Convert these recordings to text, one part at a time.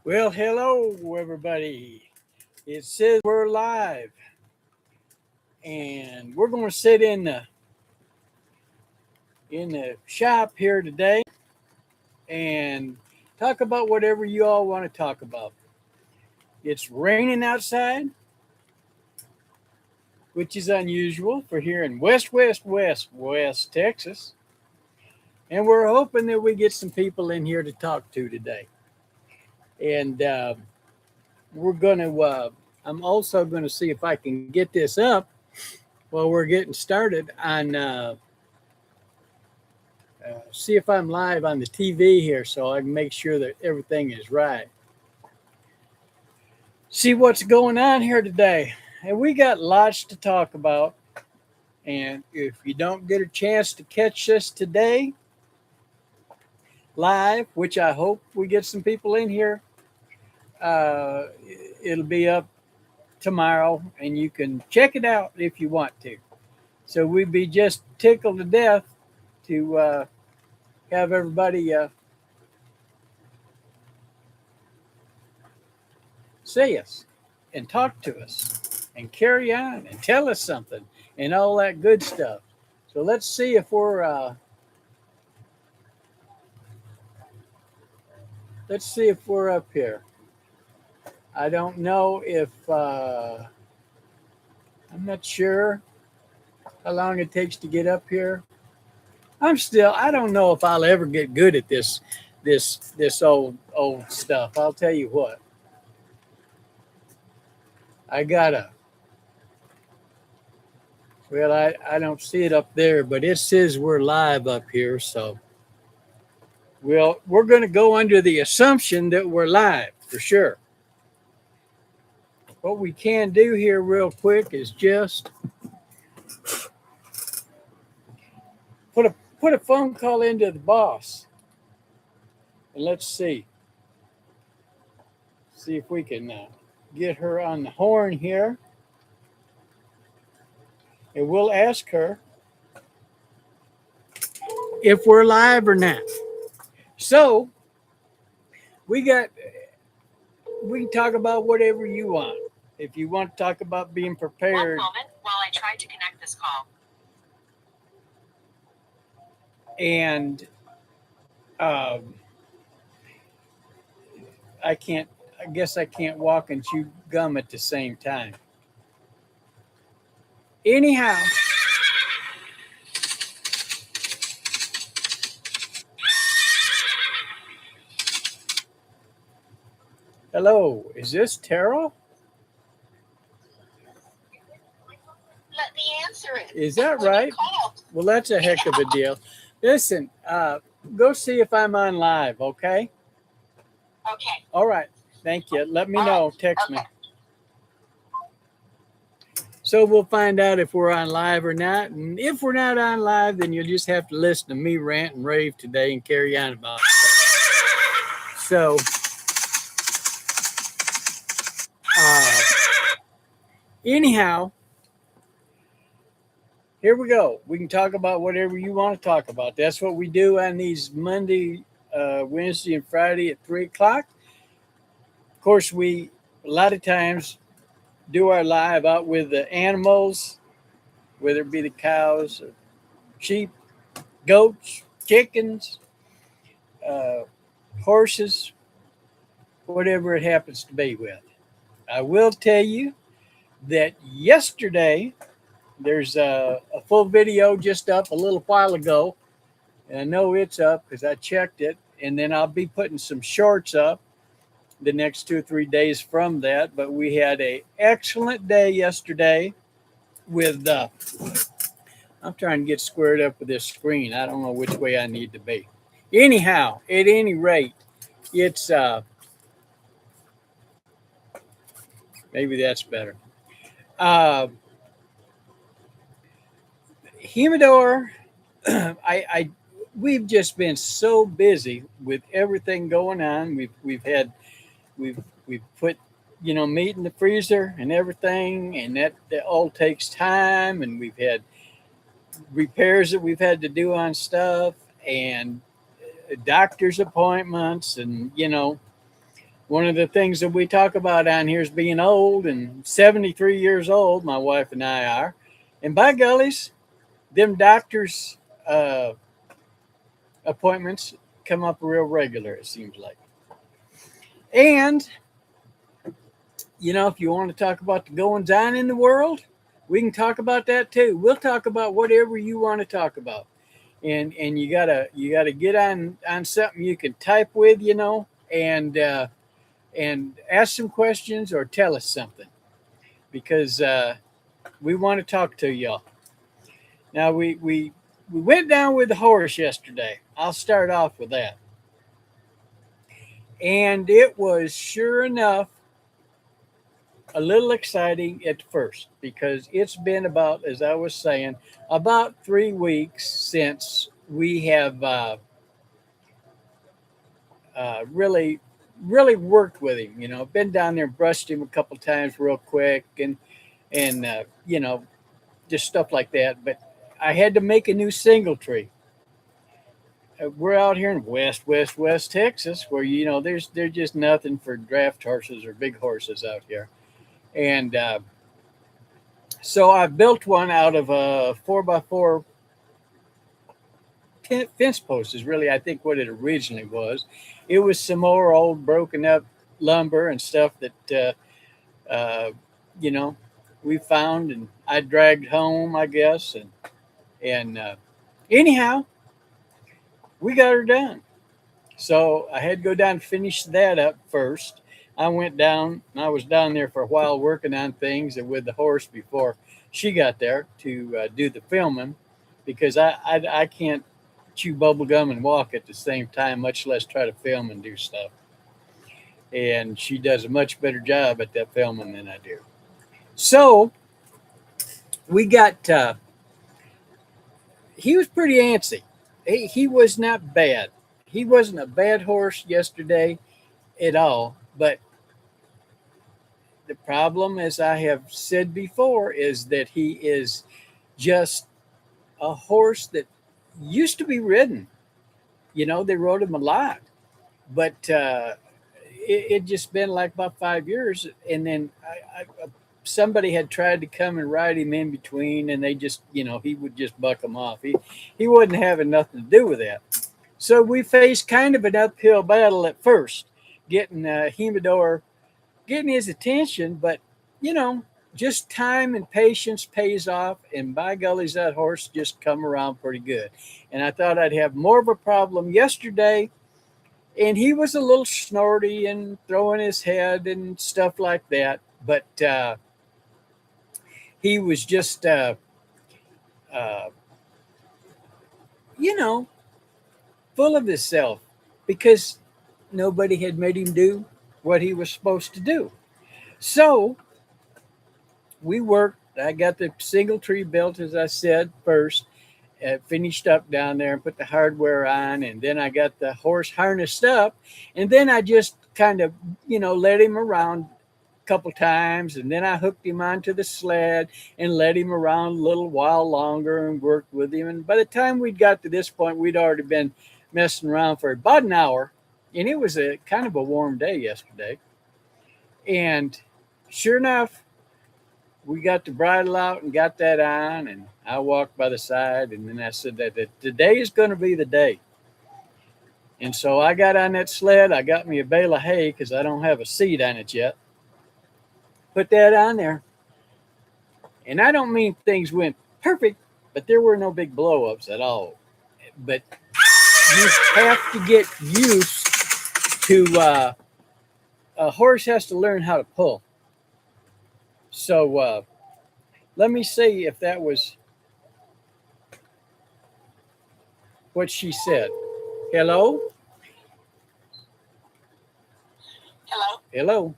Well, hello, everybody. It says we're live, and we're going to sit in the shop here today and talk about whatever you all want to talk about. It's raining outside, which is unusual for here in West Texas, and we're hoping that we get some people in here to talk to today. And we're going to. I'm also going to see if I can get this up while we're getting started on see if I'm live on the TV here so I can make sure that everything is right. See what's going on here today. And we got lots to talk about. And if you don't get a chance to catch us today live, which I hope we get some people in here, it'll be up tomorrow and you can check it out if you want to. So we'd be just tickled to death to have everybody see us and talk to us and carry on and tell us something and all that good stuff. So let's see if we're up here. I don't know if I'm not sure how long it takes to get up here. I don't know if I'll ever get good at this old stuff. I'll tell you what. I don't see it up there, but it says we're live up here, so we're going to go under the assumption that we're live for sure. What we can do here real quick is just put a phone call into the boss, and let's see if we can get her on the horn here, and we'll ask her if we're live or not. So we can talk about whatever you want. If you want to talk about being prepared. One moment while I try to connect this call. And I guess I can't walk and chew gum at the same time. Anyhow, hello, is this Terrell? Let me answer it. Is that right? Well, that's a heck of a deal. Listen, go see if I'm on live, okay? Okay. All right. Thank you. Let me know. Text me. So we'll find out if we're on live or not. And if we're not on live, then you'll just have to listen to me rant and rave today and carry on about stuff. So, anyhow, here we go. We can talk about whatever you want to talk about. That's what we do on these Monday, Wednesday, and Friday at 3 o'clock. Of course, we a lot of times do our live out with the animals, whether it be the cows, or sheep, goats, chickens, horses, whatever it happens to be with. I will tell you that yesterday, there's a full video just up a little while ago, and I know it's up because I checked it, and then I'll be putting some shorts up the next 2 or 3 days from that. But we had an excellent day yesterday with I'm trying to get squared up with this screen. I don't know which way I need to be. Anyhow, at any rate, it's maybe that's better. Humidor, we've just been so busy with everything going on. We've put meat in the freezer and everything, and that all takes time. And we've had repairs that we've had to do on stuff, and doctor's appointments, and One of the things that we talk about on here is being old, and 73 years old, my wife and I are. And by gullies, them doctors' appointments come up real regular, it seems like. And, if you want to talk about the goings on in the world, we can talk about that too. We'll talk about whatever you want to talk about. And you gotta get on something you can type with, and ask some questions or tell us something because we want to talk to y'all. Now we went down with the horse yesterday. I'll start off with that, and it was sure enough a little exciting at first because it's been about, as I was saying, about 3 weeks since we have really worked with him. Been down there and brushed him a couple times real quick and just stuff like that. But I had to make a new single tree. We're out here in West Texas, where there's just nothing for draft horses or big horses out here, and so I built one out of a 4x4 fence post. Is really, I think, what it originally was. It was some more old broken up lumber and stuff that you know we found and I dragged home, I guess, and anyhow, we got her done. So I had to go down and finish that up first. I went down and I was down there for a while working on things with the horse before she got there to do the filming because I can't chew bubble gum and walk at the same time, much less try to film and do stuff. And she does a much better job at that filming than I do. So we got, he was pretty antsy. He was not bad. He wasn't a bad horse yesterday at all. But the problem, as I have said before, is that he is just a horse that used to be ridden. They rode him a lot. But it just been like about 5 years. And then somebody had tried to come and ride him in between, and they just, he would just buck him off. He wasn't having nothing to do with that. So we faced kind of an uphill battle at first, getting Humidor, getting his attention. But, just time and patience pays off. And by gollies, that horse just come around pretty good. And I thought I'd have more of a problem yesterday. And he was a little snorty and throwing his head and stuff like that. But he was just, full of himself because nobody had made him do what he was supposed to do. So we worked. I got the single tree built, as I said, first. Finished up down there and put the hardware on, and then I got the horse harnessed up, and then I just kind of, led him around a couple times, and then I hooked him onto the sled and led him around a little while longer and worked with him. And by the time we'd got to this point, we'd already been messing around for about an hour, and it was a kind of a warm day yesterday. And sure enough, we got the bridle out and got that on, and I walked by the side, and then I said that today is going to be the day. And so I got on that sled. I got me a bale of hay because I don't have a seat on it yet. Put that on there. And I don't mean things went perfect, but there were no big blow-ups at all. But you have to get used to, a horse has to learn how to pull. So let me see if that was what she said. Hello? Hello? Hello?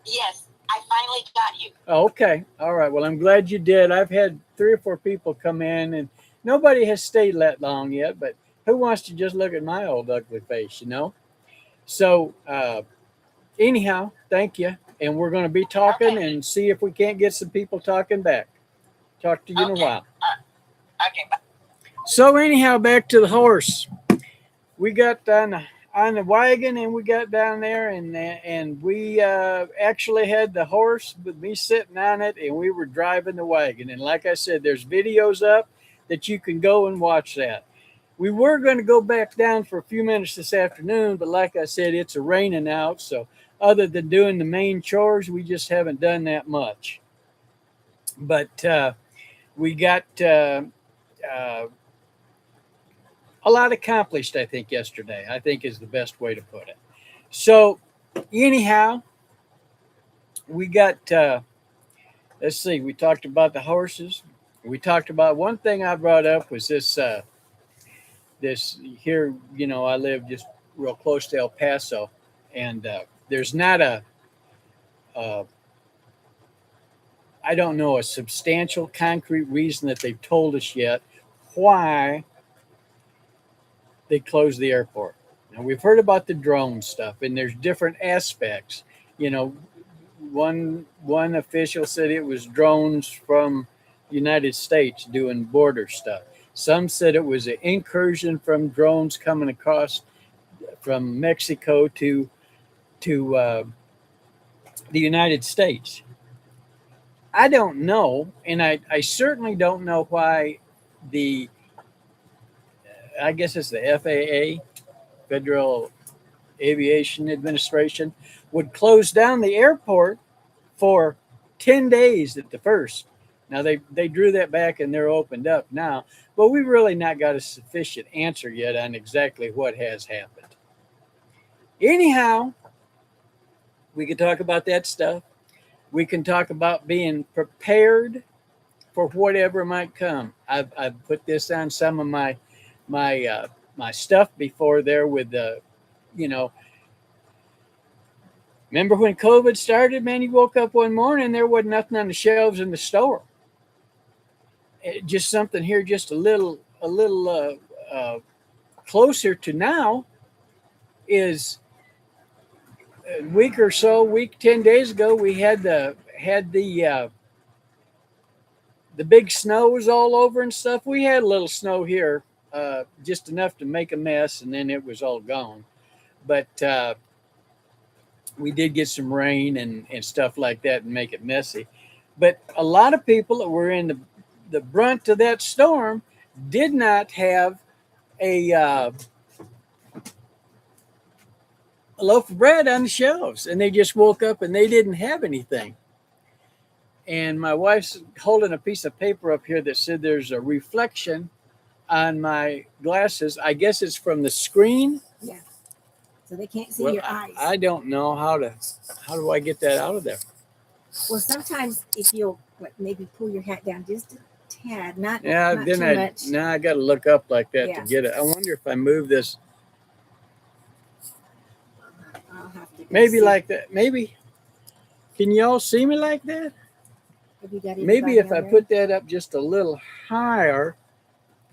Yes, I finally got you. Oh, okay. All right. Well, I'm glad you did. I've had 3 or 4 people come in, and nobody has stayed that long yet, but who wants to just look at my old ugly face, So anyhow, thank you. And we're going to be talking and see if we can't get some people talking back. Talk to you in a while. Okay, bye. So anyhow, back to the horse. We got on on the wagon, and we got down there, and we actually had the horse with me sitting on it, and we were driving the wagon. And like I said, there's videos up that you can go and watch that. We were going to go back down for a few minutes this afternoon, but like I said, it's a raining out, so other than doing the main chores, we just haven't done that much. But we got a lot accomplished, I think, yesterday, I think is the best way to put it. So, anyhow, we got, let's see, we talked about the horses. We talked about one thing I brought up was this here, you know, I live just real close to El Paso, and there's not a I don't know, a substantial concrete reason that they've told us yet why they closed the airport. Now we've heard about the drone stuff, and there's different aspects. You know, one official said it was drones from the United States doing border stuff. Some said it was an incursion from drones coming across from Mexico to the United States. I don't know, and I certainly don't know why the I guess it's the FAA, Federal Aviation Administration, would close down the airport for 10 days at the first. Now they drew that back and they're opened up now, but we've really not got a sufficient answer yet on exactly what has happened. Anyhow, we can talk about that stuff. We can talk about being prepared for whatever might come. I've put this on some of my stuff before there with the, you know, remember when COVID started, man, you woke up one morning, there wasn't nothing on the shelves in the store. Just something here, just a little closer to now is a week or so, 10 days ago, we had the big snows all over and stuff. We had a little snow here, just enough to make a mess, and then it was all gone. But we did get some rain and stuff like that and make it messy. But a lot of people that were in the brunt of that storm did not have a loaf of bread on the shelves, and they just woke up and they didn't have anything. And my wife's holding a piece of paper up here that said there's a reflection on my glasses. I guess it's from the screen. Yeah. So they can't see your eyes. I don't know how do I get that out of there? Well, sometimes if you'll maybe pull your hat down just a tad, not too much. Now I got to look up like that Yeah. to get it. I wonder if I move this. I'll have to Maybe see. like that. Maybe. Can y'all see me like that? Have you got Maybe anybody if on I there? put that up just a little higher,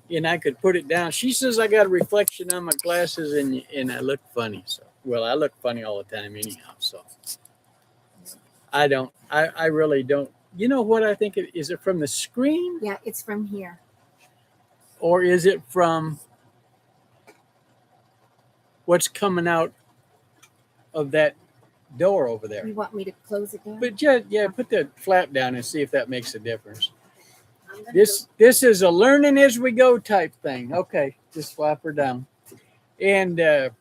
and I could put it down. She says I got a reflection on my glasses, and I look funny. So, well, I look funny all the time anyhow. So, I really don't. You know what I think? Is it from the screen, Yeah, it's from here. or is it from what's coming out of that door over there? You want me to close it down? But just, yeah, put the flap down and see if that makes a difference. I'm gonna This is a learning as we go type thing. Okay, just flap her down. And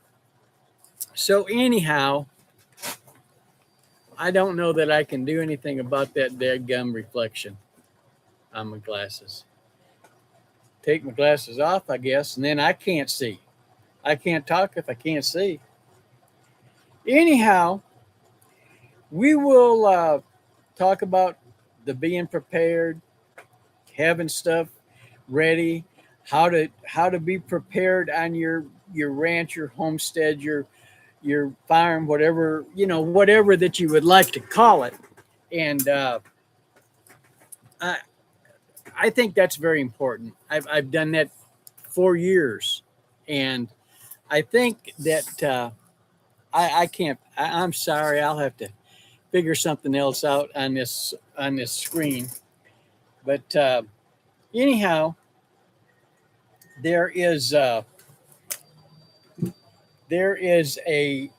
so anyhow, I don't know that I can do anything about that dead gum reflection on my glasses. Take my glasses off, I guess, and then I can't see. I can't talk if I can't see. Anyhow, we will talk about the being prepared, having stuff ready, how to be prepared on your ranch, your homestead, your farm, whatever, you know, whatever that you would like to call it. And I think that's very important. I've done that for years, and I think that I can't. I'm sorry. I'll have to figure something else out on this screen. But anyhow, there is there is a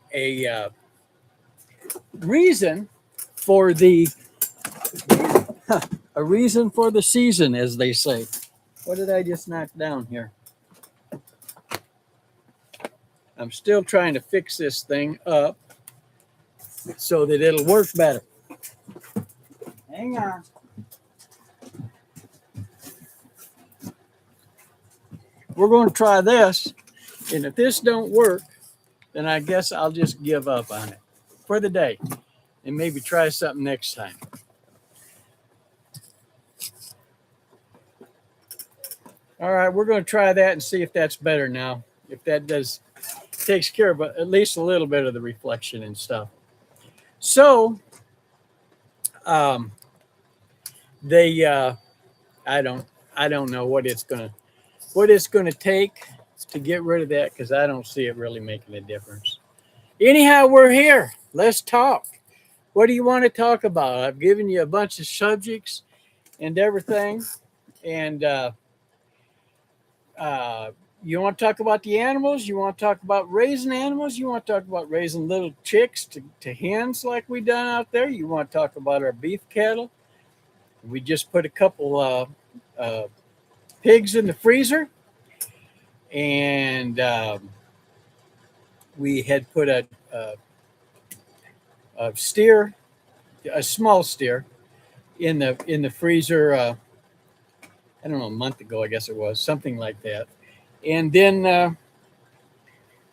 reason for the a reason for the season, as they say. What did I just knock down here? I'm still trying to fix this thing up so that it'll work better. Hang on. We're going to try this, and if this don't work, then I guess I'll just give up on it for the day and maybe try something next time. All right, we're going to try that and see if that's better now. If that takes care of at least a little bit of the reflection and stuff. So, I don't know what it's gonna take to get rid of that, because I don't see it really making a difference. Anyhow, we're here. Let's talk. What do you want to talk about? I've given you a bunch of subjects and everything, and you want to talk about the animals? You want to talk about raising animals? You want to talk about raising little chicks to hens like we done out there? You want to talk about our beef cattle? We just put a couple pigs in the freezer, and we had put a steer, a small steer, in the freezer. I don't know, a month ago, I guess it was, something like that. And then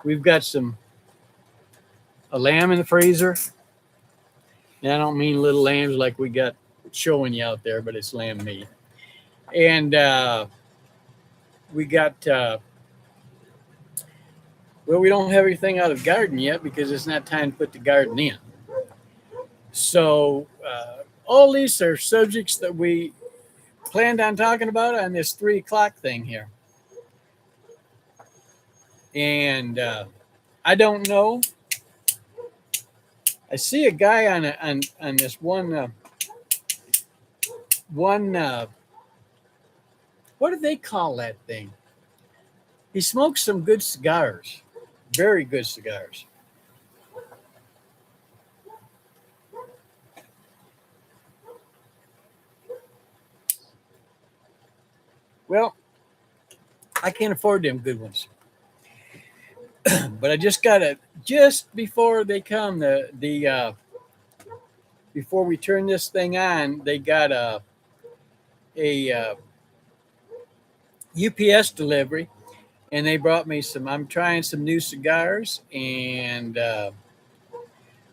we've got a lamb in the freezer. And I don't mean little lambs like we got showing you out there, but it's lamb meat. And we got, well, we don't have everything out of the garden yet because it's not time to put the garden in. So all these are subjects that we planned on talking about on this 3 o'clock thing here. And I don't know. I see a guy on this one what do they call that thing? He smokes some good cigars, very good cigars. Well, I can't afford them good ones. But I just gotta, just before they come, before we turn this thing on, they got a UPS delivery, and they brought me I'm trying some new cigars, and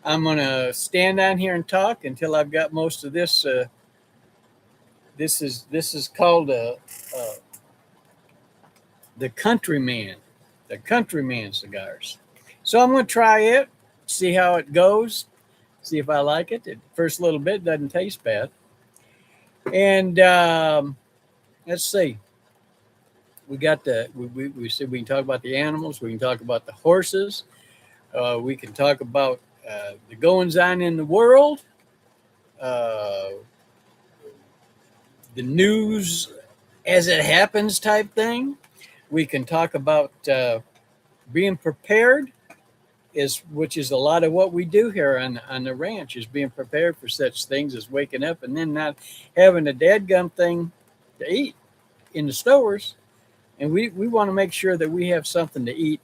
I'm gonna stand down here and talk until I've got most of this. This is called the Countryman cigars. So I'm going to try it, see how it goes, see if I like it. The first little bit doesn't taste bad. And let's see. We got we said we can talk about the animals. We can talk about the horses. We can talk about the goings on in the world. The news as it happens type thing. We can talk about being prepared, which is a lot of what we do here on the ranch, is being prepared for such things as waking up and then not having a dadgum thing to eat in the stores. And we want to make sure that we have something to eat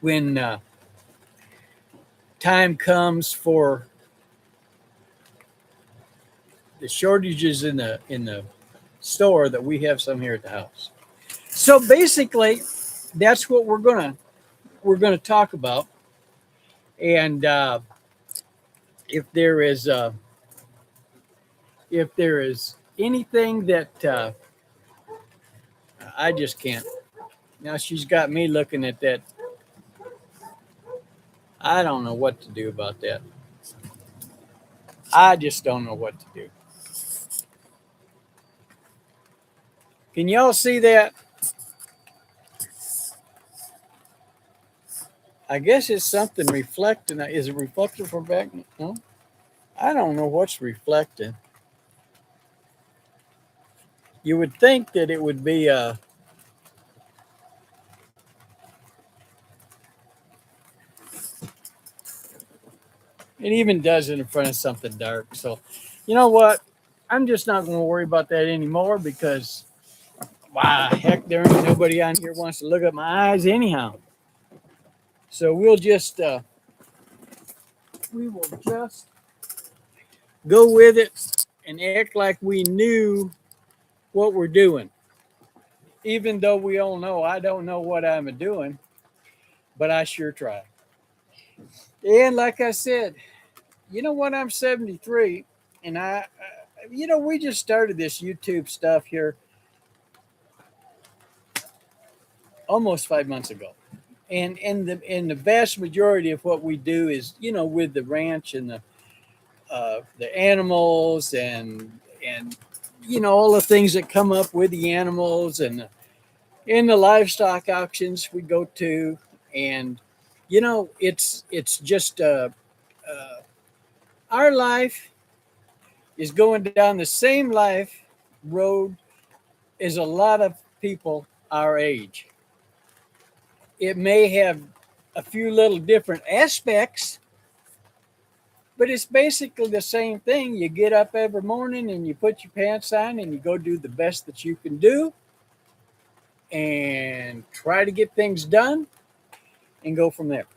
when time comes for the shortages in the store, that we have some here at the house. So basically, that's what we're gonna talk about. And if there is anything that I just can't. Now she's got me looking at that. I don't know what to do about that. I just don't know what to do. Can y'all see that? I guess it's something reflecting. Is it reflective from back? No, I don't know what's reflecting. You would think that it would be It even does it in front of something dark. So, you know what? I'm just not going to worry about that anymore because, wow, heck, there ain't nobody on here wants to look at my eyes anyhow. So we will just go with it and act like we knew what we're doing. Even though we all know I don't know what I'm doing, but I sure try. And like I said, you know what? I'm 73, and we just started this YouTube stuff here almost 5 months ago. And the vast majority of what we do is, with the ranch and the animals and all the things that come up with the animals and in the livestock auctions we go to, and it's just our life is going down the same life road as a lot of people our age. It may have a few little different aspects, but it's basically the same thing. You get up every morning and you put your pants on and you go do the best that you can do and try to get things done and go from there.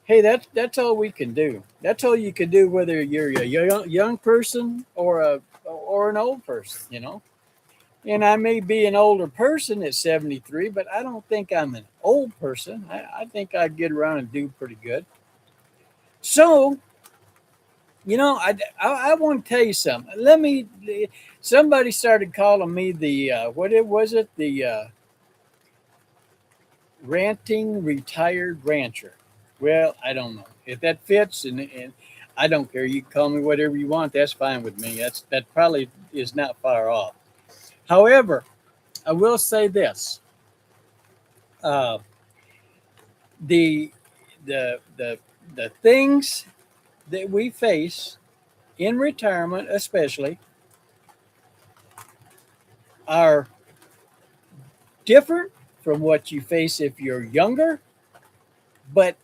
Hey, that's all we can do. That's all you can do, whether you're a young person or an old person. And I may be an older person at 73, but I don't think I'm an old person. I think I get around and do pretty good. So, I want to tell you something. Somebody started calling me the, what was it? The ranting retired rancher. Well, I don't know. If that fits, and I don't care. You can call me whatever you want. That's fine with me. That probably is not far off. However, I will say this: uh, the the things that we face in retirement, especially, are different from what you face if you're younger, but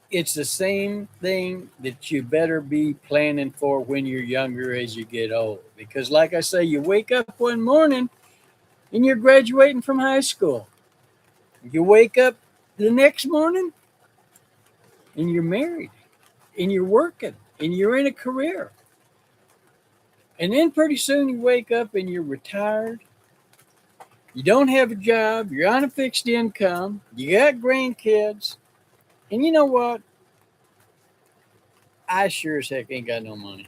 it's the same thing that you better be planning for when you're younger as you get old. Because, like I say, you wake up one morning and you're graduating from high school. You wake up the next morning and you're married and you're working and you're in a career. And then pretty soon you wake up and you're retired. You don't have a job. You're on a fixed income. You got grandkids. And you know what? I sure as heck ain't got no money.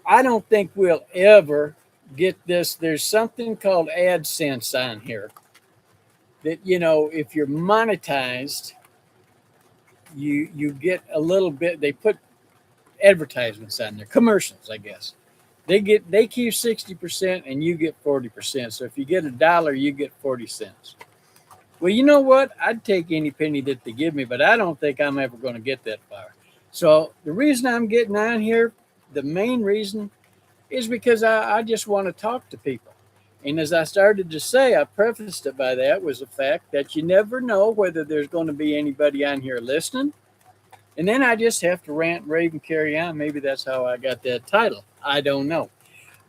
I don't think we'll ever get this. There's something called AdSense on here that, if you're monetized, you get a little bit. They put advertisements on there, commercials, I guess. They keep 60% and you get 40%. So if you get $1, you get 40 cents. Well, you know what? I'd take any penny that they give me, but I don't think I'm ever going to get that far. So the reason I'm getting on here, the main reason, is because I just want to talk to people. And as I started to say, I prefaced it by that, was the fact that you never know whether there's going to be anybody on here listening. And then I just have to rant, rave, and carry on. Maybe that's how I got that title. I don't know.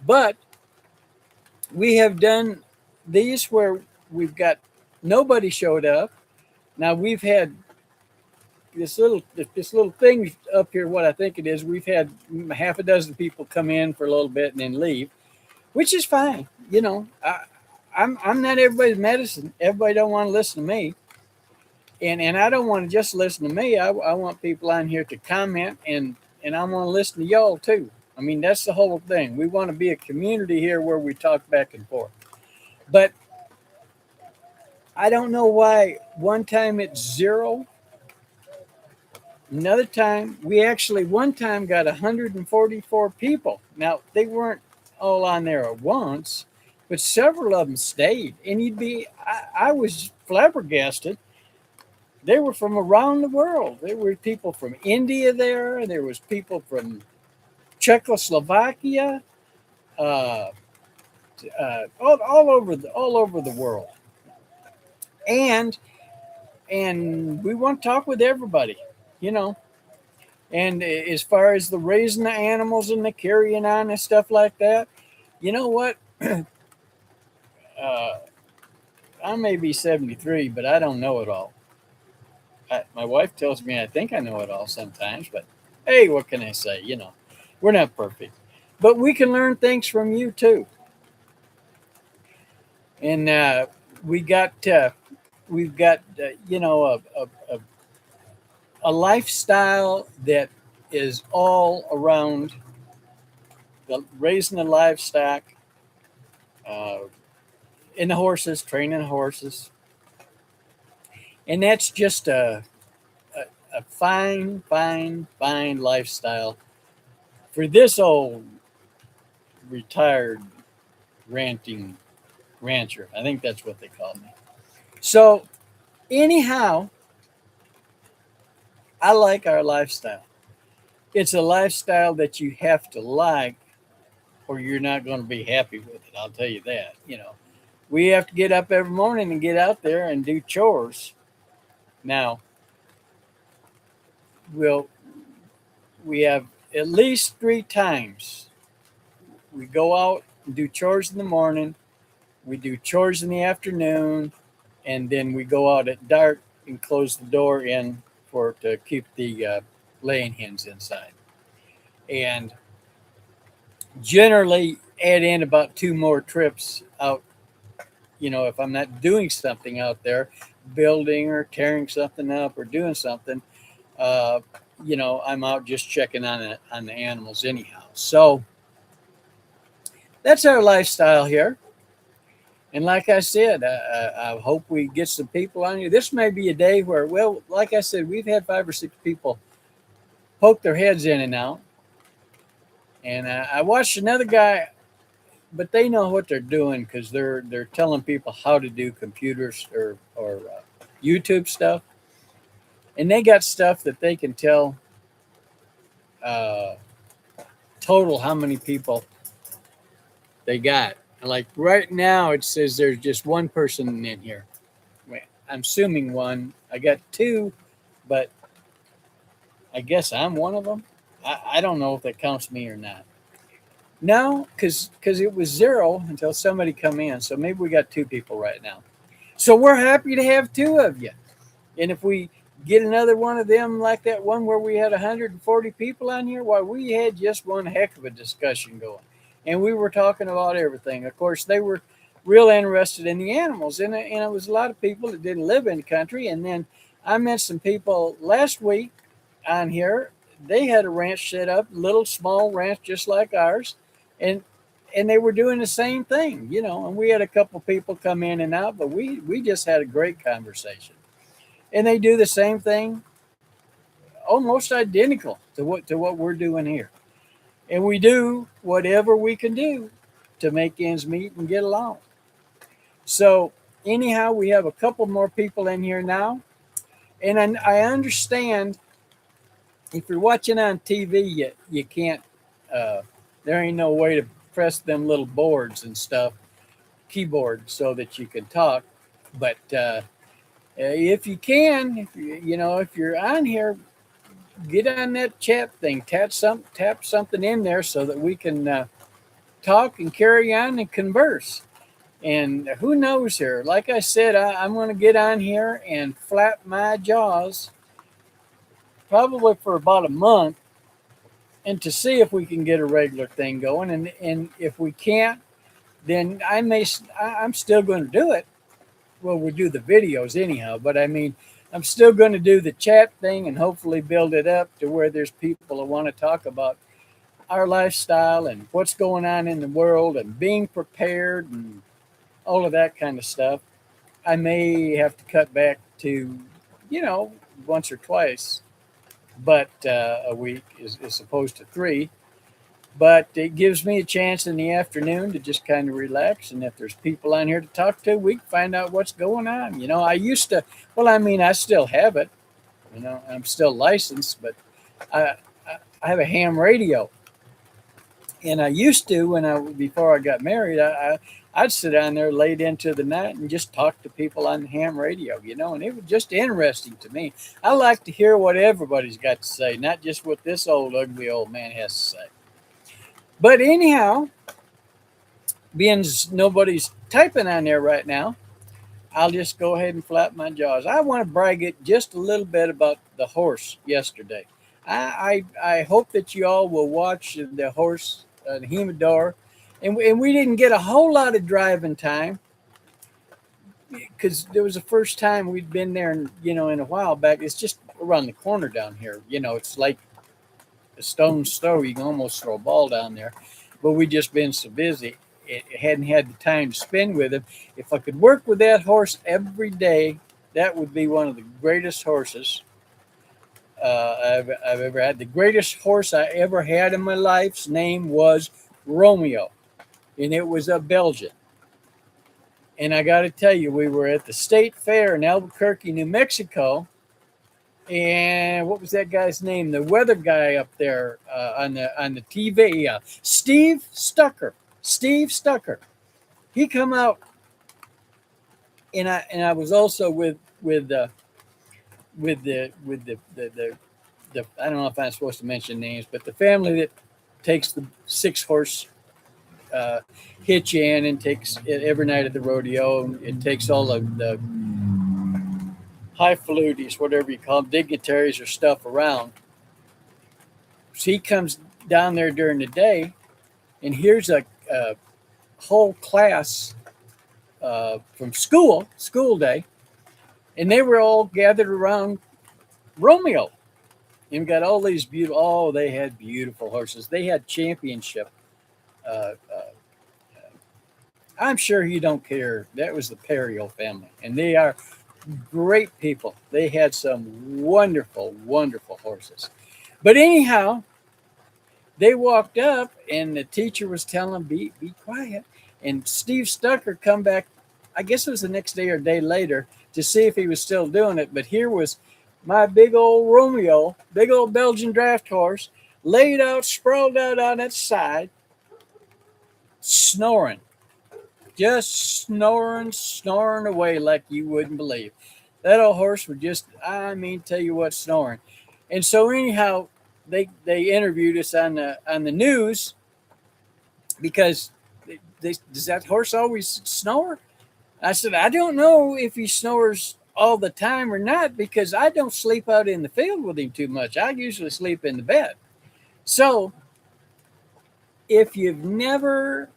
But we have done these where we've got nobody showed up. Now we've had this little thing up here, what I think it is. We've had half a dozen people come in for a little bit and then leave, which is fine. I'm not everybody's medicine. Everybody don't want to listen to me. And I don't want to just listen to me. I want people on here to comment, and I want to listen to y'all too. I mean, that's the whole thing. We want to be a community here where we talk back and forth. But I don't know why one time it's 0. Another time, we actually one time got 144 people. Now, they weren't all on there at once, but several of them stayed. And I was flabbergasted. They were from around the world. There were people from India there. There was people from Czechoslovakia, all over the world. And we want to talk with everybody. you know. And as far as the raising the animals and the carrying on and stuff like that, you know what? uh, I may be 73, but I don't know it all. My wife tells me I think I know it all sometimes, but hey, what can I say? You know, we're not perfect, but we can learn things from you too. And we got, we've got, you know, a lifestyle that is all around raising the livestock, uh, in the horses, training the horses, and that's just a fine, fine, fine lifestyle for this old retired ranting rancher. I think that's what they call me. So anyhow, I like our lifestyle. It's a lifestyle that you have to like, or you're not going to be happy with it. I'll tell you that. You know, we have to get up every morning and get out there and do chores. Now, we'll we have at least 3 times we go out and do chores in the morning, we do chores in the afternoon, and then we go out at dark and close the door in for to keep the laying hens inside. And generally add in about 2 more trips out. You know, if I'm not doing something out there, building or tearing something up or doing something, uh, you know, I'm out just checking on the animals anyhow. So that's our lifestyle here. And like I said, I hope we get some people on here. This may be a day where, well, like I said, we've had 5 or 6 people poke their heads in and out. And I watched another guy, but they know what they're doing because they're telling people how to do computers or YouTube stuff, and they got stuff that they can tell uh, total how many people they got. Like right now, it says there's just one person in here. I'm assuming one. I got 2, but I guess I'm one of them. I don't know if that counts me or not. No, because it was 0 until somebody come in. So maybe we got 2 people right now. So we're happy to have 2 of you. And if we get another one of them like that one where we had 140 people on here, why, we had just one heck of a discussion going. And we were talking about everything. Of course, they were real interested in the animals. And it was a lot of people that didn't live in the country. And then I met some people last week on here. They had a ranch set up, little small ranch just like ours. And they were doing the same thing, you know, and we had a couple people come in and out, but we just had a great conversation. And they do the same thing, almost identical to what we're doing here. And we do whatever we can do to make ends meet and get along. So anyhow, we have a couple more people in here now. And I understand if you're watching on TV, you can't, there ain't no way to press them little boards and stuff, keyboard, so that you can talk. But if you can, if you're on here, get on that chat thing, tap something in there so that we can talk and carry on and converse. And who knows here? Like I said, I'm going to get on here and flap my jaws probably for about a month, and to see if we can get a regular thing going. And if we can't, then I'm still going to do it. Well, we'll do the videos anyhow, but I mean, I'm still going to do the chat thing and hopefully build it up to where there's people that want to talk about our lifestyle and what's going on in the world and being prepared and all of that kind of stuff. I may have to cut back to, once or twice, but a week is opposed to 3. But it gives me a chance in the afternoon to just kind of relax. And if there's people on here to talk to, we can find out what's going on. I used to, I still have it. I'm still licensed, but I have a ham radio. And I used to, before I got married, I I'd sit down there late into the night and just talk to people on the ham radio, and it was just interesting to me. I like to hear what everybody's got to say, not just what this old, ugly old man has to say. But anyhow, being nobody's typing on there right now, I'll just go ahead and flap my jaws. I want to brag it just a little bit about the horse yesterday. I hope that you all will watch the horse, the Humidor. And we didn't get a whole lot of driving time because it was the first time we'd been there, in a while back. It's just around the corner down here. It's like a stone's throw. You can almost throw a ball down there. But we just been so busy, it hadn't had the time to spend with him. If I could work with that horse every day, that would be one of the greatest horses I've ever had. The greatest horse I ever had in my life's name was Romeo. And it was a Belgian. And I got to tell you, we were at the state fair in Albuquerque, New Mexico. And what was that guy's name? The weather guy up there on the TV, Steve Stucker. Steve Stucker. He come out, and I was also with the I don't know if I'm supposed to mention names, but the family that takes the 6-horse hitch in and takes it every night at the rodeo. It takes all of the highfalutin, whatever you call them, dignitaries or stuff around. So he comes down there during the day, and here's a whole class from school day, and they were all gathered around Romeo. And got all these beautiful. Oh, they had beautiful horses. They had championship. I'm sure you don't care. That was the Perio family, and they are great people. They had some wonderful, wonderful horses. But anyhow, they walked up, and the teacher was telling them, be quiet. And Steve Stucker come back, I guess it was the next day or a day later, to see if he was still doing it. But here was my big old Romeo, big old Belgian draft horse, laid out, sprawled out on its side, snoring. Just snoring away like you wouldn't believe. That old horse was just, tell you what, snoring. And so anyhow, they interviewed us on the news because does that horse always snore? I said, I don't know if he snores all the time or not, because I don't sleep out in the field with him too much. I usually sleep in the bed. So if you've never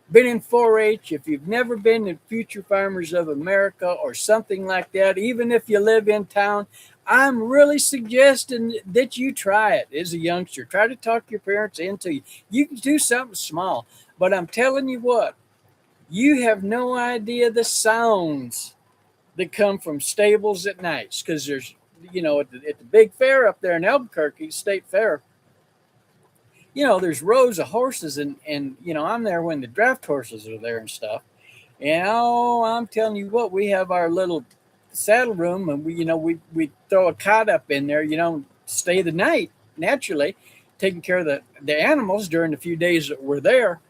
been in 4-H, if you've never been in Future Farmers of America or something like that, even if you live in town, I'm really suggesting that you try it as a youngster. Try to talk your parents into you. You can do something small, but I'm telling you what, you have no idea the sounds that come from stables at nights, because there's, at the big fair up there in Albuquerque, State Fair, there's rows of horses, and I'm there when the draft horses are there and stuff. And I'm telling you what, we have our little saddle room, and we throw a cot up in there, stay the night, naturally, taking care of the animals during the few days that we're there.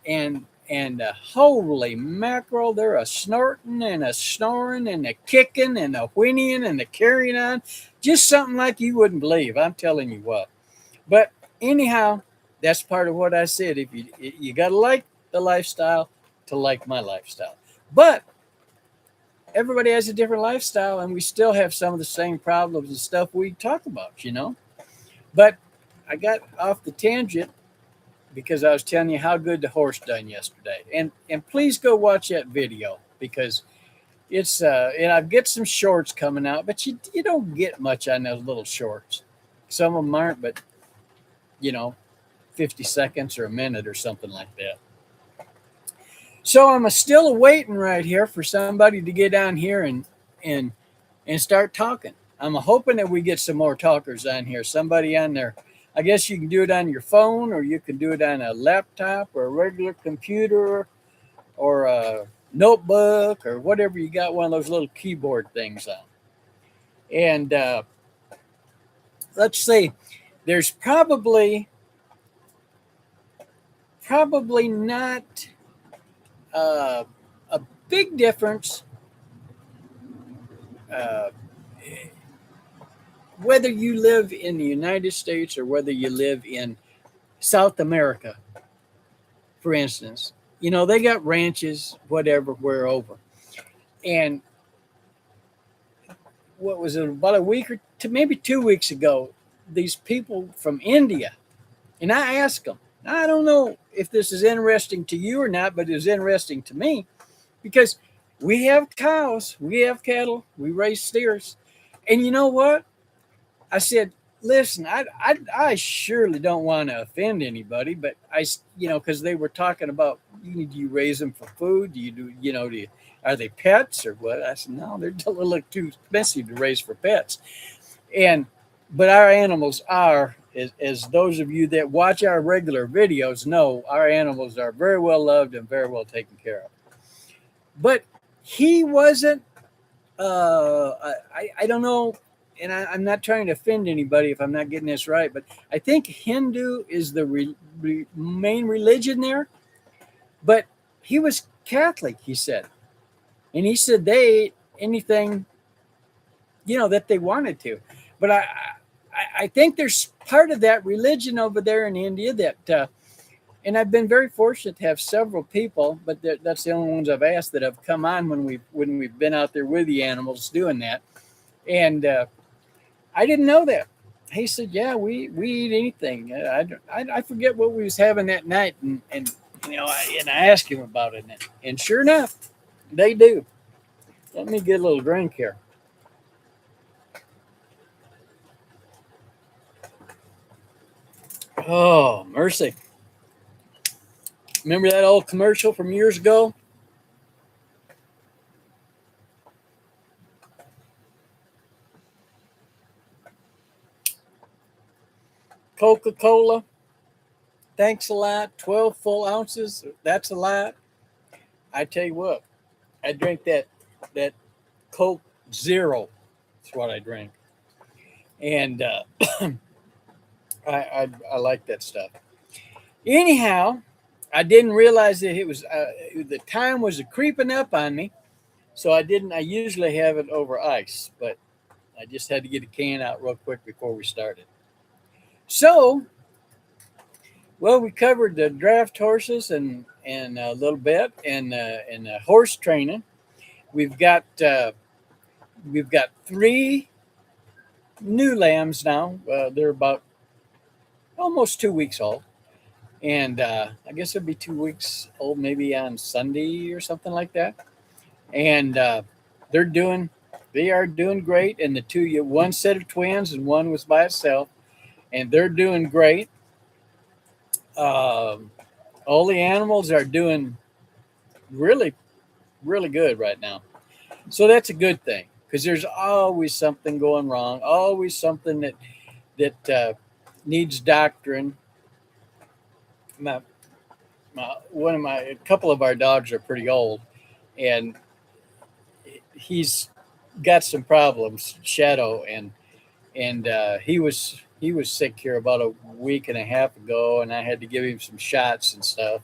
And holy mackerel, they're a snorting and a snoring and a kicking and a whinnying and a carrying on. Just something like you wouldn't believe. I'm telling you what. But anyhow, that's part of what I said. If you got to like the lifestyle to like my lifestyle. But everybody has a different lifestyle, and we still have some of the same problems and stuff we talk about, But I got off the tangent because I was telling you how good the horse done yesterday. And please go watch that video, because it's and I've got some shorts coming out, but you don't get much on those little shorts. Some of them aren't, but 50 seconds or a minute or something like that. So I'm still waiting right here for somebody to get down here and start talking. I'm hoping that we get some more talkers on here. Somebody on there. I guess you can do it on your phone, or you can do it on a laptop or a regular computer or a notebook or whatever you got, one of those little keyboard things on. And let's see, there's probably not a big difference, uh, whether you live in the United States or whether you live in South America, for instance. You know, they got ranches, whatever, where over. And what was it, about a week or two, maybe 2 weeks ago, these people from India, and I asked them, I don't know if this is interesting to you or not, but it was interesting to me because we have cows, we have cattle, we raise steers. And you know what? I said, listen, I surely don't want to offend anybody, but because they were talking about, do you raise them for food? Are they pets or what? I said, no, they're a little too expensive to raise for pets. But our animals are, as those of you that watch our regular videos know, our animals are very well loved and very well taken care of. But he wasn't, I don't know, and I'm not trying to offend anybody if I'm not getting this right, but I think Hindu is the main religion there. But he was Catholic, he said. And he said they ate anything, that they wanted to. But I think there's part of that religion over there in India that, and I've been very fortunate to have several people, but that's the only ones I've asked that have come on when we've been out there with the animals doing that. And I didn't know that. He said, yeah, we eat anything. I forget what we was having that night. And I asked him about it. And sure enough, they do. Let me get a little drink here. Oh, mercy. Remember that old commercial from years ago? Coca-Cola, thanks a lot. 12 full ounces, that's a lot. I tell you what, I drink that Coke Zero. That's what I drink. And I like that stuff. Anyhow, I didn't realize that it was the time was creeping up on me, so I usually have it over ice, but I just had to get a can out real quick before we started. So, well, we covered the draft horses and a little bit, and horse training. We've got 3 new lambs now. They're about almost 2 weeks old, and I guess it'll be 2 weeks old maybe on Sunday or something like that. And they are doing great. And one set of twins and one was by itself, and they're doing great. All the animals are doing really, really good right now. So that's a good thing, because there's always something going wrong, always something that needs doctrine. A couple of our dogs are pretty old, and he's got some problems, Shadow, and he was sick here about a week and a half ago, and I had to give him some shots and stuff.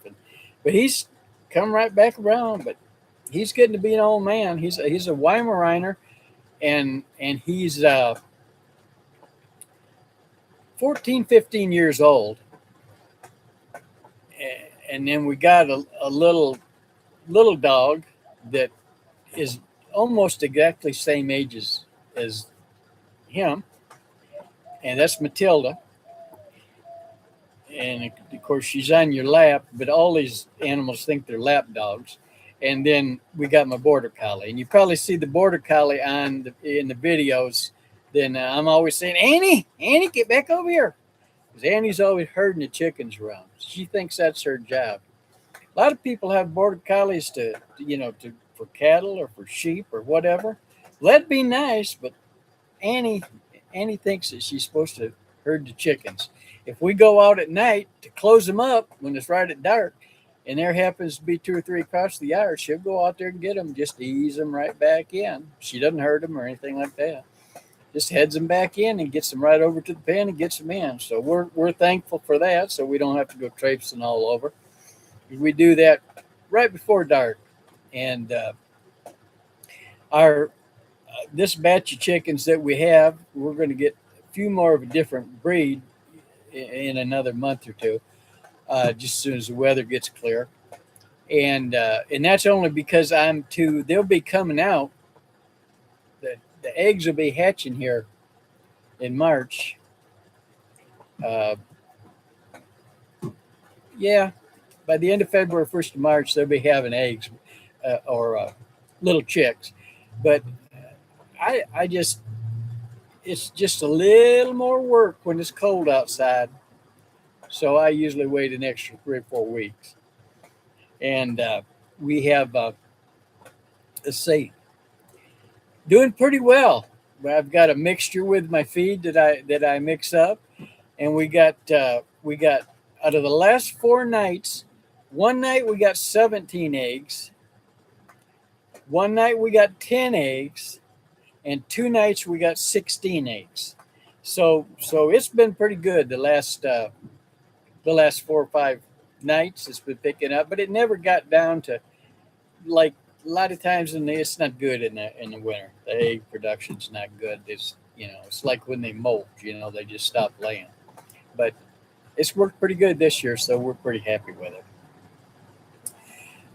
But he's come right back around. But he's getting to be an old man. He's a Weimaraner, and he's 14, 15 years old. And then we got a little dog that is almost exactly same age as him, and that's Matilda. And of course, she's on your lap, but all these animals think they're lap dogs. And then we got my border collie, and you probably see the border collie in the videos. Then I'm always saying, Annie, get back over here, because Annie's always herding the chickens around. She thinks that's her job. A lot of people have border collies for cattle or for sheep or whatever. Well, that'd be nice, but Annie thinks that she's supposed to herd the chickens. If we go out at night to close them up when it's right at dark, and there happens to be 2 or 3 across the yard, she'll go out there and get them, just ease them right back in. She doesn't hurt them or anything like that. Just heads them back in and gets them right over to the pen and gets them in. So we're thankful for that, so we don't have to go traipsing all over. If we do that right before dark, and our this batch of chickens that we have, we're going to get a few more of a different breed in another month or two, just as soon as the weather gets clear. And that's only because they'll be coming out. The eggs will be hatching here in March. Uh, yeah, by the end of February, 1st of March, they'll be having eggs or little chicks. But I just, it's just a little more work when it's cold outside. So I usually wait an extra 3 or 4 weeks. And we have, let's see, doing pretty well. I've got a mixture with my feed that I mix up, and we got out of the last 4 nights, one night we got 17 eggs, one night we got 10 eggs, and 2 nights we got 16 eggs. So it's been pretty good the last 4 or 5 nights. It's been picking up, but it never got down to, like, a lot of times it's not good in the winter. The egg production's not good. It's it's like when they molt. They just stop laying. But it's worked pretty good this year, so we're pretty happy with it.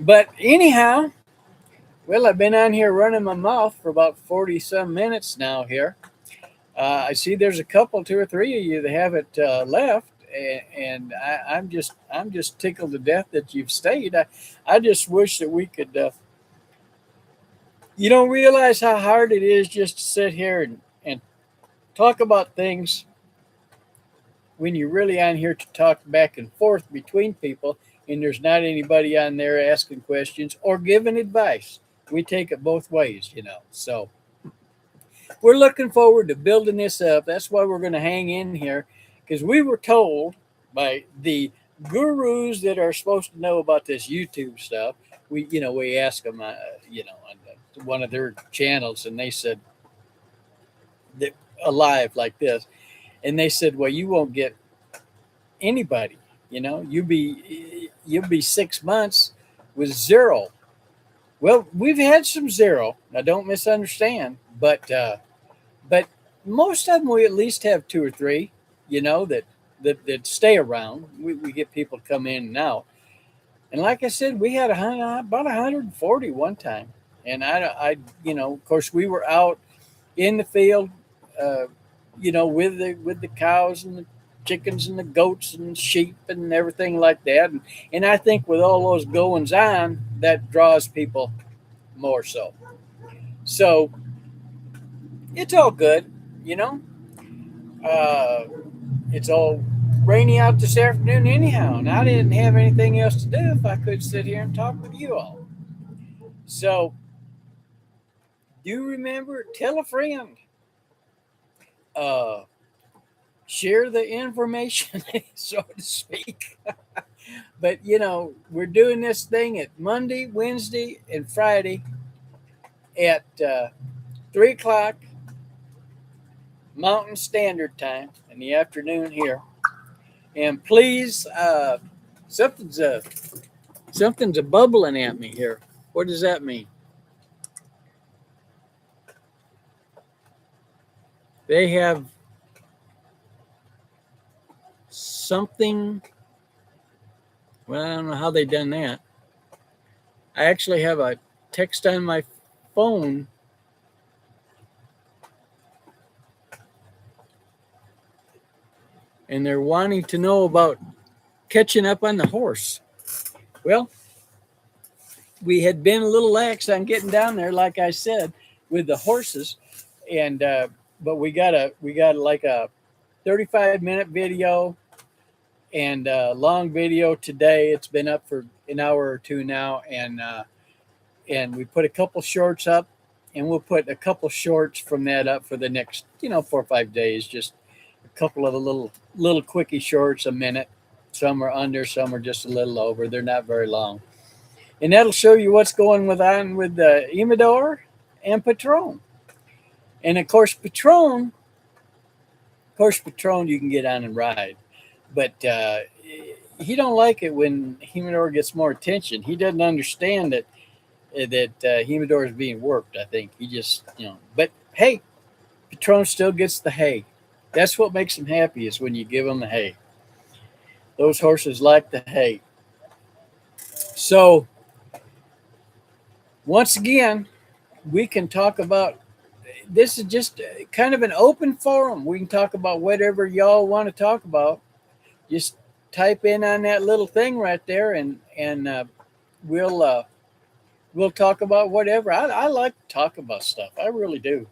But anyhow, well, I've been on here running my mouth for about 40 some minutes now here. I see there's a couple, 2 or 3 of you that haven't left, and I'm just tickled to death that you've stayed. I just wish that we could. You don't realize how hard it is just to sit here and talk about things when you're really on here to talk back and forth between people, and there's not anybody on there asking questions or giving advice. We take it both ways, So we're looking forward to building this up. That's why we're going to hang in here, because we were told by the gurus that are supposed to know about this YouTube stuff. We asked them, on one of their channels, and they said that alive like this, and they said, well, you won't get anybody. You'll be 6 months with 0. Well, we've had some 0. Now, don't misunderstand, but most of them we at least have 2 or 3, that stay around. We get people to come in and out, and like I said, we had about 140 one time, and I of course, we were out in the field, with the cows and the chickens and the goats and sheep and everything like that, and I think with all those goings on, that draws people more so. So it's all good, it's all rainy out this afternoon anyhow, and I didn't have anything else to do if I could sit here and talk with you all. So do remember, tell a friend, share the information, so to speak. But we're doing this thing at Monday, Wednesday, and Friday at 3 o'clock Mountain Standard Time in the afternoon here. And please, something's a bubbling at me here. What does that mean? They have something. Well, I don't know how they done that. I actually have a text on my phone. And they're wanting to know about catching up on the horse. Well, we had been a little lax on getting down there, like I said, with the horses, and but we got like a 35-minute video and a long video today. It's been up for an hour or 2 now, and we put a couple shorts up, and we'll put a couple shorts from that up for the next 4 or 5 days. Just a couple of the little quickie shorts, a minute. Some are under, some are just a little over. They're not very long. And that'll show you what's going on with the Emador and Patron. And of course, Patron, you can get on and ride. But, he don't like it when Humidor gets more attention. He doesn't understand that Humidor is being worked. I think he just, But hey, Patron still gets the hay. That's what makes him happy is when you give him the hay. Those horses like the hay. So once again, we can talk about. This is just kind of an open forum. We can talk about whatever y'all want to talk about. Just type in on that little thing right there, and we'll talk about whatever. I like to talk about stuff. I really do.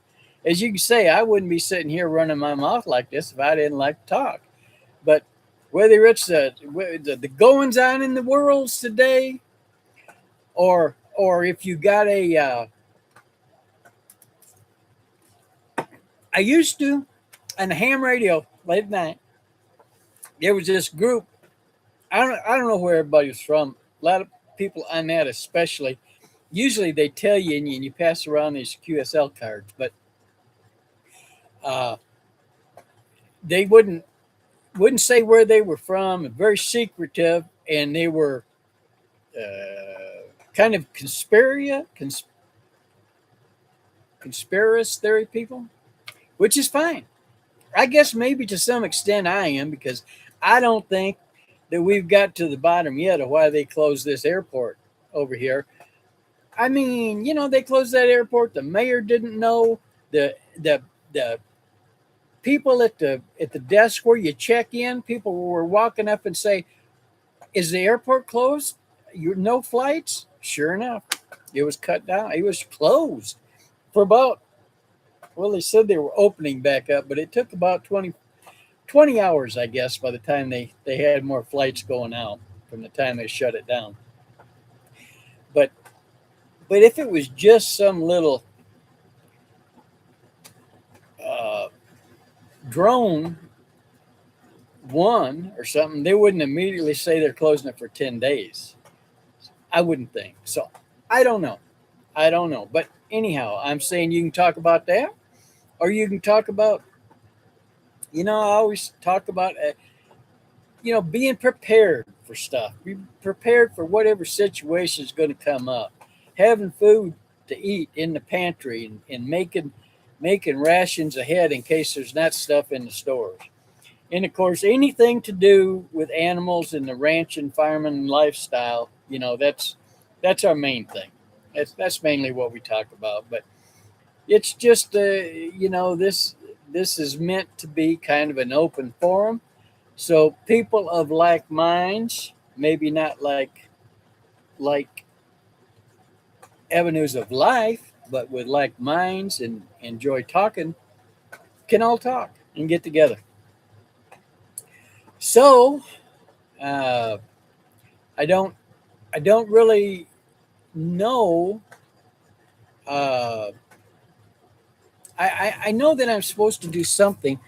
As you can say, I wouldn't be sitting here running my mouth like this if I didn't like to talk. But whether it's the goings on in the world today, or if you got I used to on the ham radio late at night. There was this group. I don't know where everybody's from. A lot of people on that, especially. Usually they tell you and you pass around these QSL cards, but they wouldn't say where they were from. Very secretive, and they were kind of conspiracy theory people, which is fine. I guess maybe to some extent I am, because I don't think that we've got to the bottom yet of why they closed this airport over here. I mean, they closed that airport. The mayor didn't know. The people at the desk where you check in, people were walking up and say, "Is the airport closed? No flights?" Sure enough, it was cut down. It was closed for about. Well, they said they were opening back up, but it took about 20 hours, I guess, by the time they had more flights going out from the time they shut it down. But if it was just some little drone one or something, they wouldn't immediately say they're closing it for 10 days. I wouldn't think. So I don't know. But anyhow, I'm saying you can talk about that, or you can talk about, I always talk about, being prepared for stuff. Be prepared for whatever situation is going to come up. Having food to eat in the pantry, and making rations ahead in case there's not stuff in the stores. And of course, anything to do with animals and the ranch and farming lifestyle, that's our main thing. That's mainly what we talk about. But it's just, this is meant to be kind of an open forum. So people of like minds, maybe not like avenues of life, but with like minds and enjoy talking, can all talk and get together. So I don't really know. I know that I'm supposed to do something,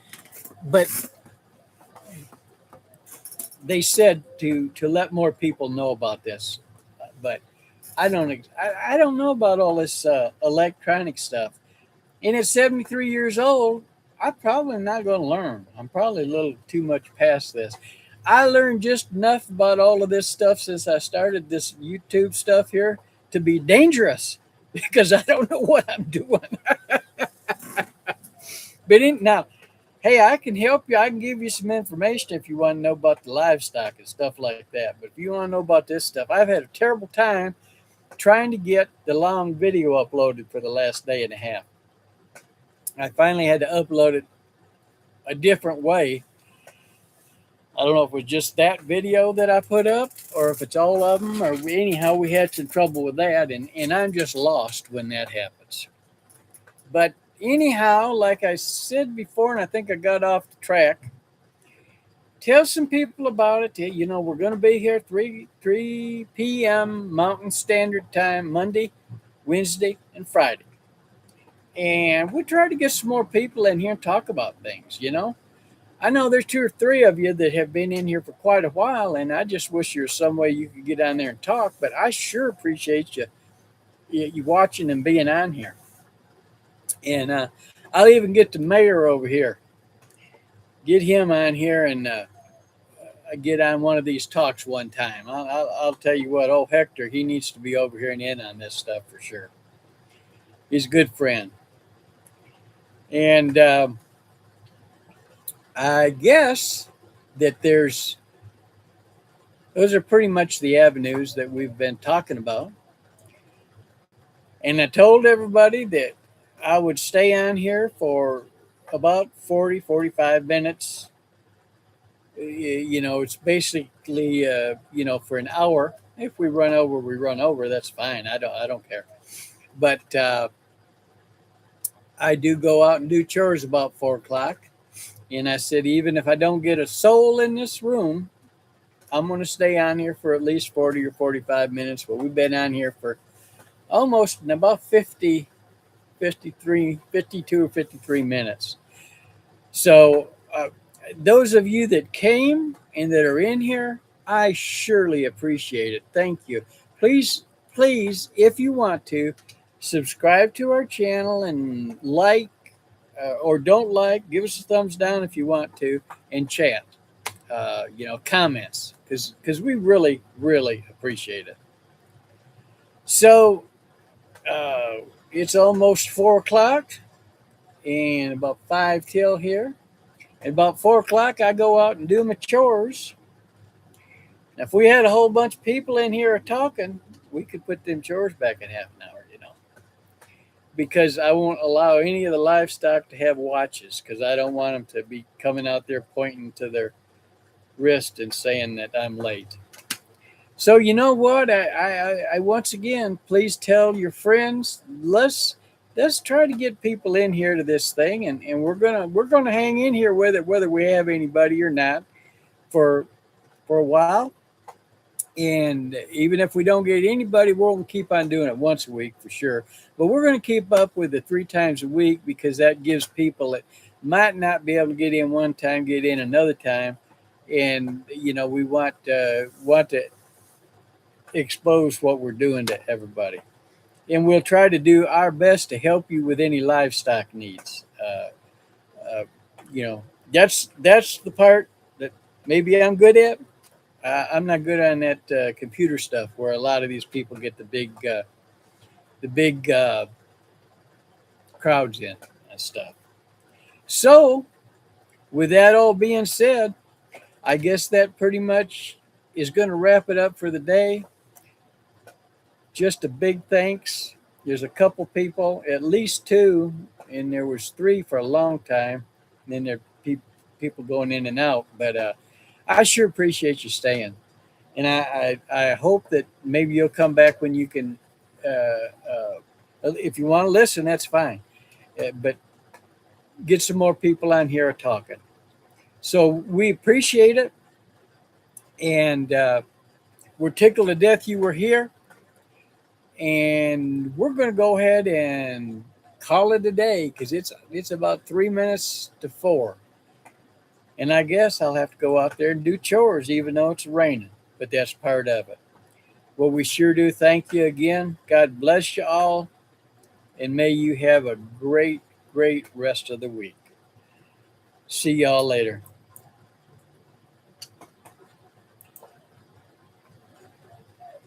but they said to let more people know about this. But I don't know about all this electronic stuff. And at 73 years old, I'm probably not going to learn. I'm probably a little too much past this. I learned just enough about all of this stuff since I started this YouTube stuff here to be dangerous, because I don't know what I'm doing. But now, hey, I can help you. I can give you some information if you want to know about the livestock and stuff like that. But if you want to know about this stuff, I've had a terrible time trying to get the long video uploaded for the last day and a half. I finally had to upload it a different way. I don't know if it was just that video that I put up, or if it's all of them, or anyhow, we had some trouble with that, and I'm just lost when that happens. But anyhow, like I said before, and I think I got off the track, tell some people about it. We're going to be here 3 p.m. Mountain Standard Time, Monday, Wednesday, and Friday. And we try to get some more people in here and talk about things, I know there's 2 or 3 of you that have been in here for quite a while, and I just wish there was some way you could get on there and talk. But I sure appreciate you watching and being on here. And I'll even get the mayor over here, get him on here, and get on one of these talks one time. I'll tell you what, old Hector, he needs to be over here and in on this stuff for sure. He's a good friend. And I guess that those are pretty much the avenues that we've been talking about. And I told everybody that I would stay on here for about 40, 45 minutes. It's basically, for an hour. If we run over, we run over. That's fine. I don't care. But I do go out and do chores about 4 o'clock. And I said, even if I don't get a soul in this room, I'm going to stay on here for at least 40 or 45 minutes. But we've been on here for almost about 52 or 53 minutes. So those of you that came and that are in here, I surely appreciate it. Thank you. Please, if you want to, subscribe to our channel and like or don't like, give us a thumbs down if you want to, and chat, comments, because we really, really appreciate it. So it's almost 4 o'clock and about 5 till here. At about 4 o'clock, I go out and do my chores. Now, if we had a whole bunch of people in here talking, we could put them chores back in half an hour, because I won't allow any of the livestock to have watches, because I don't want them to be coming out there pointing to their wrist and saying that I'm late. So you know what? I once again, please tell your friends. Let's try to get people in here to this thing, and we're gonna hang in here with it, whether we have anybody or not, for a while. And even if we don't get anybody, we're going to keep on doing it once a week for sure. But we're going to keep up with it 3 times a week, because that gives people that might not be able to get in one time, get in another time. And, we want to expose what we're doing to everybody. And we'll try to do our best to help you with any livestock needs. That's the part that maybe I'm good at. I'm not good on that computer stuff, where a lot of these people get the big crowds in and stuff. So, with that all being said, I guess that pretty much is going to wrap it up for the day. Just a big thanks. There's a couple people, at least 2, and there was 3 for a long time. And then there are people going in and out, but I sure appreciate you staying, and I hope that maybe you'll come back when you can. If you want to listen, that's fine, but get some more people on here talking. So we appreciate it, and we're tickled to death you were here, and we're going to go ahead and call it a day, because it's about 3 minutes to 4. And I guess I'll have to go out there and do chores, even though it's raining. But that's part of it. Well, we sure do thank you again. God bless you all. And may you have a great, great rest of the week. See y'all later.